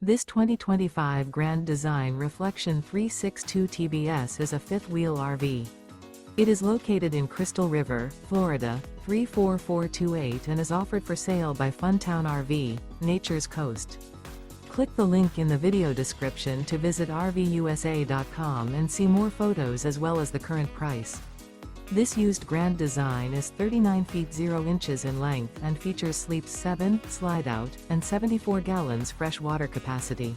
This 2025 Grand Design Reflection 362 TBS is a fifth-wheel RV. It is located in Crystal River, Florida, 34428 and is offered for sale by Funtown RV, Nature's Coast. Click the link in the video description to visit RVUSA.com and see more photos as well as the current price. This used Grand Design is 39 feet 0 inches in length and features sleeps 7, Slideout, and 74 gallons fresh water capacity.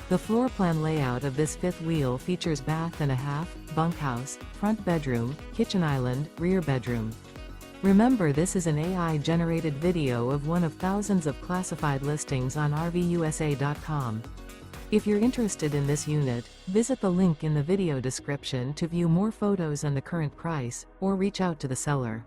The floor plan layout of this fifth wheel features bath and a half, bunkhouse, front bedroom, kitchen island, rear bedroom. Remember, this is an AI-generated video of one of thousands of classified listings on RVUSA.com. If you're interested in this unit, visit the link in the video description to view more photos and the current price, or reach out to the seller.